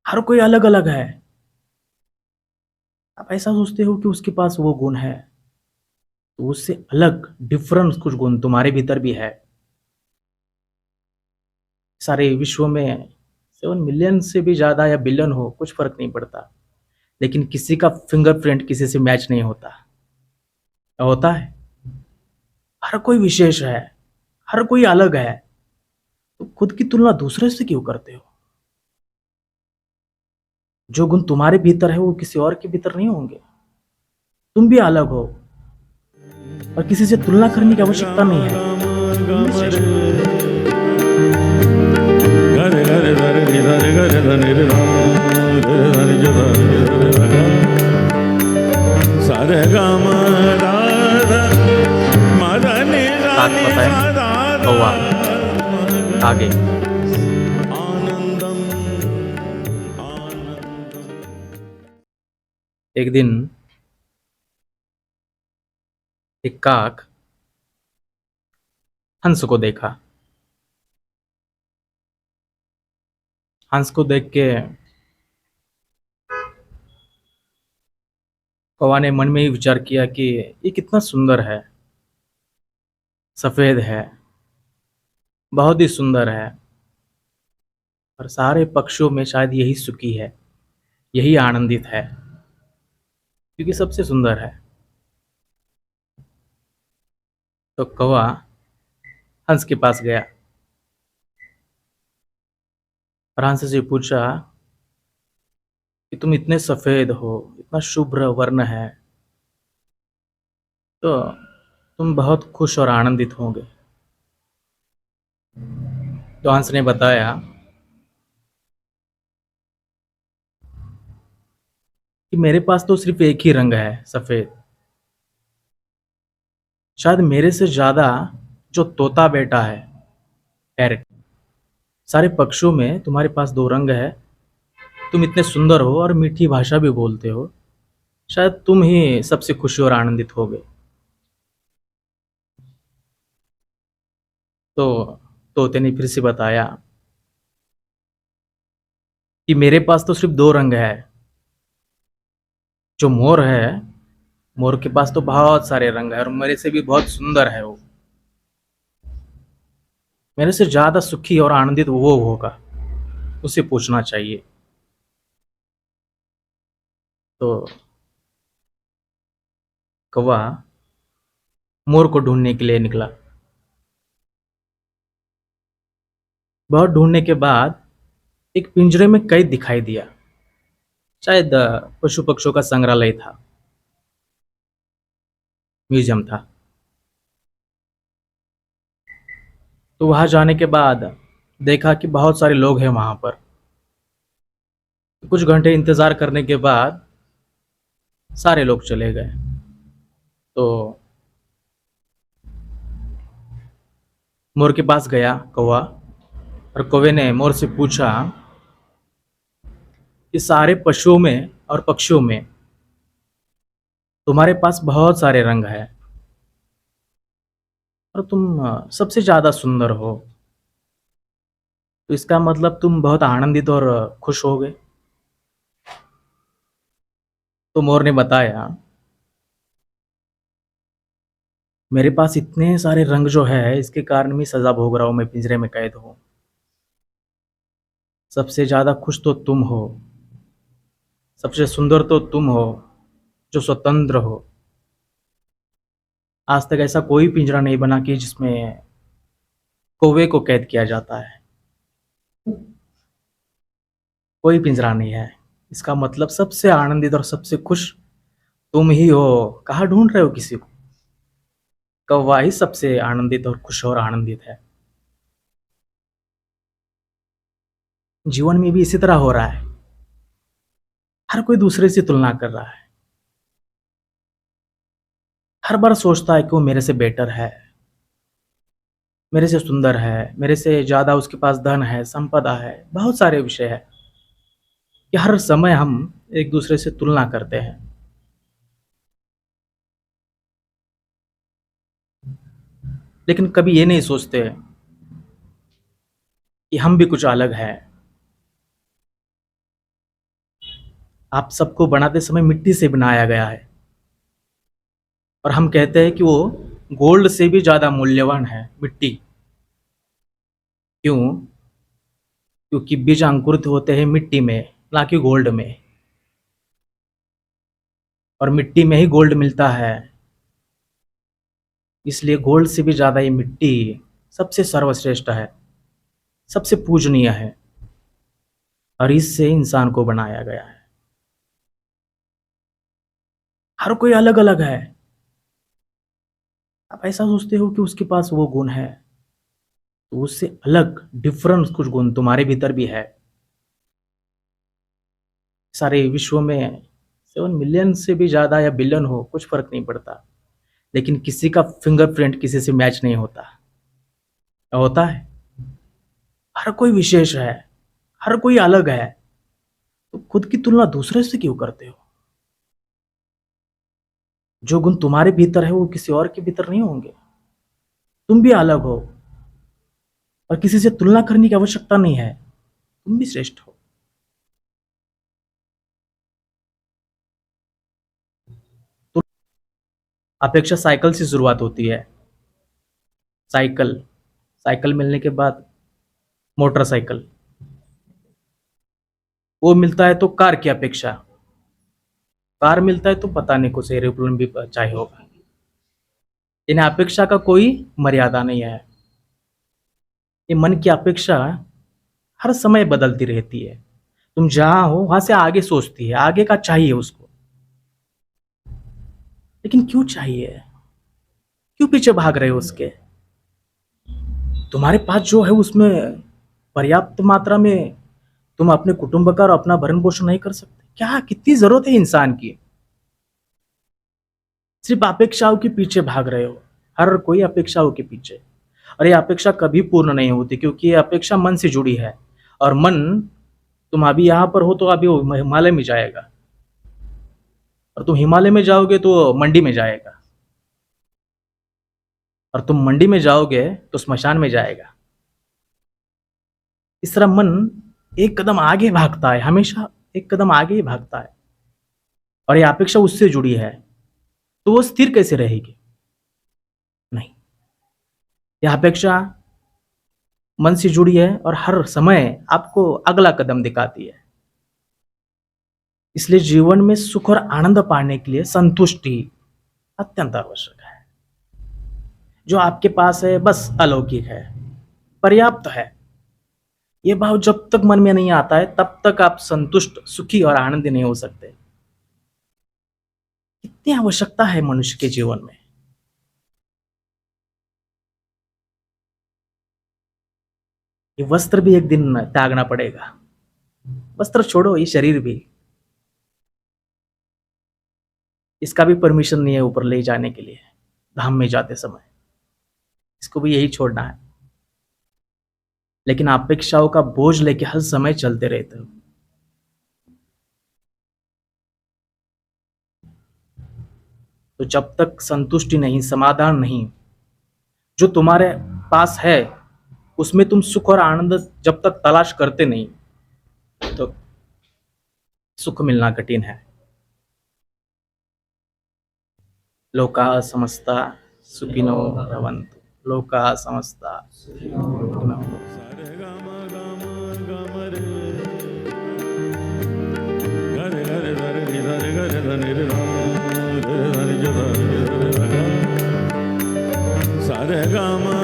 हर कोई अलग अलग है। आप ऐसा सोचते हो कि उसके पास वो गुण है, तो उससे अलग डिफरेंस कुछ गुण तुम्हारे भीतर भी है। सारे विश्व में 7 मिलियन से भी ज्यादा या बिलियन हो, कुछ फर्क नहीं पड़ता, लेकिन किसी का फिंगरप्रिंट किसी से मैच नहीं होता। होता है। हर कोई विशेष है, हर कोई अलग है। तो खुद की तुलना दूसरे से क्यों करते हो? जो गुण तुम्हारे भीतर है वो किसी और के भीतर नहीं होंगे। तुम भी अलग हो, और किसी से तुलना करने की आवश्यकता नहीं है। तुम भी श्रेष्ठ हो। साथ पता है, कौवा आगे। एक दिन एक काक हंस को देखा। हंस को देख के कौवा ने मन में ही विचार किया कि ये कितना सुंदर है, सफेद है, बहुत ही सुंदर है, और सारे पक्षियों में शायद यही सुखी है, यही आनंदित है, क्योंकि सबसे सुंदर है। तो कौवा हंस के पास गया और हंस से पूछा कि तुम इतने सफेद हो, इतना शुभ्र वर्ण है, तो तुम बहुत खुश और आनंदित होंगे। तो हंस ने बताया कि मेरे पास तो सिर्फ एक ही रंग है, सफेद। शायद मेरे से ज्यादा जो तोता बेटा है, पैरट, सारे पक्षियों में तुम्हारे पास 2 रंग है। तुम इतने सुंदर हो और मीठी भाषा भी बोलते हो, शायद तुम ही सबसे खुशी और आनंदित होगे। तो तोते ने फिर से बताया कि मेरे पास तो सिर्फ 2 रंग है। जो मोर है, मोर के पास तो बहुत सारे रंग है और मेरे से भी बहुत सुंदर है वो। मेरे से ज्यादा सुखी और आनंदित वो होगा, उसे पूछना चाहिए। तो कौवा मोर को ढूंढने के लिए निकला। बहुत ढूंढने के बाद एक पिंजरे में कैद दिखाई दिया। शायद पशु पक्षियों का संग्रहालय था, म्यूजियम था। तो वहां जाने के बाद देखा कि बहुत सारे लोग हैं वहां पर। कुछ घंटे इंतजार करने के बाद सारे लोग चले गए। तो मोर के पास गया कौवा, और कौवे ने मोर से पूछा कि सारे पशुओं में और पक्षियों में तुम्हारे पास बहुत सारे रंग हैं, और तुम सबसे ज्यादा सुंदर हो, तो इसका मतलब तुम बहुत आनंदित और खुश होगे। तो मोर ने बताया, मेरे पास इतने सारे रंग जो है, इसके कारण मैं सजा भोग रहा हूं, मैं पिंजरे में कैद हूं। सबसे ज्यादा खुश तो तुम हो, सबसे सुंदर तो तुम हो, जो स्वतंत्र हो। आज तक ऐसा कोई पिंजरा नहीं बना कि जिसमें कौवे को कैद किया जाता है। कोई पिंजरा नहीं है। इसका मतलब सबसे आनंदित और सबसे खुश तुम ही हो। कहाँ ढूंढ रहे हो किसी को? कौवा ही सबसे आनंदित और खुश और आनंदित है। जीवन में भी इसी तरह हो रहा है। हर कोई दूसरे से तुलना कर रहा है, हर बार सोचता है कि वो मेरे से बेटर है, मेरे से सुंदर है, मेरे से ज्यादा उसके पास धन है, संपदा है, बहुत सारे विषय है, कि हर समय हम एक दूसरे से तुलना करते हैं। लेकिन कभी ये नहीं सोचते कि हम भी कुछ अलग है। आप सबको बनाते समय मिट्टी से बनाया गया है और हम कहते हैं कि वो गोल्ड से भी ज़्यादा मूल्यवान है मिट्टी। क्यों? क्योंकि बीज अंकुरित होते हैं मिट्टी में, ना कि गोल्ड में, और मिट्टी में ही गोल्ड मिलता है। इसलिए गोल्ड से भी ज़्यादा ये मिट्टी सबसे सर्वश्रेष्ठ है, सबसे पूजनीय है, और इससे इंसान को बनाया गया है। हर कोई अलग अलग है। आप ऐसा सोचते हो कि उसके पास वो गुण है, तो उससे अलग डिफरेंस कुछ गुण तुम्हारे भीतर भी है। सारे विश्व में 7 मिलियन से भी ज़्यादा या बिलियन हो, कुछ फर्क नहीं पड़ता, लेकिन किसी का फिंगरप्रिंट किसी से मैच नहीं होता। होता है? हर कोई विशेष है, हर कोई अलग है। तो खुद की तुलना दूसरे से क्यों करते हो? जो गुण तुम्हारे भीतर है वो किसी और के भीतर नहीं होंगे। तुम भी अलग हो और किसी से तुलना करने की आवश्यकता नहीं है। तुम भी श्रेष्ठ हो। तो अपेक्षा साइकिल से शुरुआत होती है। साइकिल साइकिल मिलने के बाद मोटरसाइकिल, वो मिलता है तो कार की अपेक्षा, कार मिलता है तो पता नहीं कुछ एरोप्लेन भी चाहिए होगा। इन अपेक्षा का कोई मर्यादा नहीं है। ये मन की अपेक्षा हर समय बदलती रहती है। तुम जहां हो वहां से आगे सोचती है, आगे का चाहिए उसको। लेकिन क्यों चाहिए? क्यों पीछे भाग रहे हो उसके? तुम्हारे पास जो है उसमें पर्याप्त मात्रा में तुम अपने कुटुंब का और अपना भरण पोषण नहीं कर सकते क्या? कितनी जरूरत है इंसान की? सिर्फ अपेक्षाओं के पीछे भाग रहे हो, हर कोई अपेक्षाओं के पीछे। और ये अपेक्षा कभी पूर्ण नहीं होती, क्योंकि ये अपेक्षा मन से जुड़ी है। और मन, तुम अभी यहाँ पर हो तो अभी वो हिमालय में जाएगा, और तुम हिमालय में जाओगे तो मंडी में जाएगा, और तुम मंडी में जाओगे तो स्मशान में जाएगा। इस तरह मन एक कदम आगे भागता है, हमेशा एक कदम आगे ही भागता है, और ये अपेक्षा उससे जुड़ी है। तो वो स्थिर कैसे रहेगी? नहीं, यह अपेक्षा मन से जुड़ी है और हर समय आपको अगला कदम दिखाती है। इसलिए जीवन में सुख और आनंद पाने के लिए संतुष्टि अत्यंत आवश्यक है। जो आपके पास है बस अलौकिक है, पर्याप्त है। यह भाव जब तक मन में नहीं आता है तब तक आप संतुष्ट, सुखी और आनंदी नहीं हो सकते। कितनी आवश्यकता है मनुष्य के जीवन में। ये वस्त्र भी एक दिन त्यागना पड़ेगा। वस्त्र छोड़ो, ये शरीर भी, इसका भी परमिशन नहीं है ऊपर ले जाने के लिए। धाम में जाते समय इसको भी यही छोड़ना है। लेकिन अपेक्षाओं का बोझ लेके हर समय चलते रहते हो। तो जब तक संतुष्टि नहीं, समाधान नहीं, जो तुम्हारे पास है उसमें तुम सुख और आनंद जब तक तलाश करते नहीं, तो सुख मिलना कठिन है। लोका समस्ता सुखिनो भवन्तु। लोका समस्ता सुखिनो भवन्तु। Sare gama